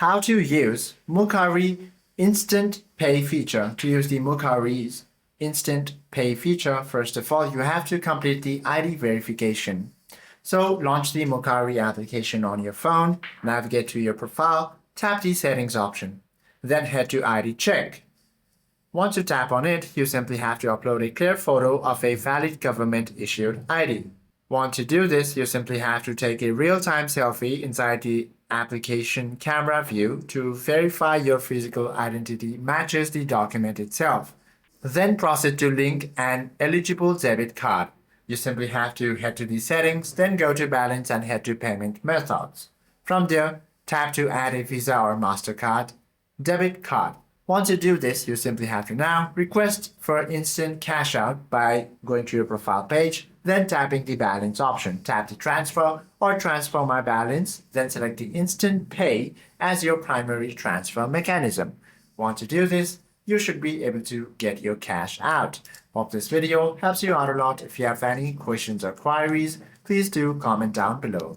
How to use Mukari Instant Pay feature. To use the Mukari's Instant Pay feature, first of all, you have to complete the ID verification. So launch the Mukari application on your phone, navigate to your profile, tap the settings option, then head to ID check. Once you tap on it, you simply have to upload a clear photo of a valid government-issued ID. Want to do this, you simply have to take a real-time selfie inside the application camera view to verify your physical identity matches the document itself. Then proceed to link an eligible debit card. You simply have to head to the settings, then go to balance and head to payment methods. From there, tap to add a Visa or Mastercard debit card. Once you do this, you simply have to now request for instant cash out by going to your profile page, then tapping the balance option. Tap the transfer or transfer my balance, then select the instant pay as your primary transfer mechanism. Once you do this, you should be able to get your cash out. Hope this video helps you out a lot. If you have any questions or queries, please do comment down below.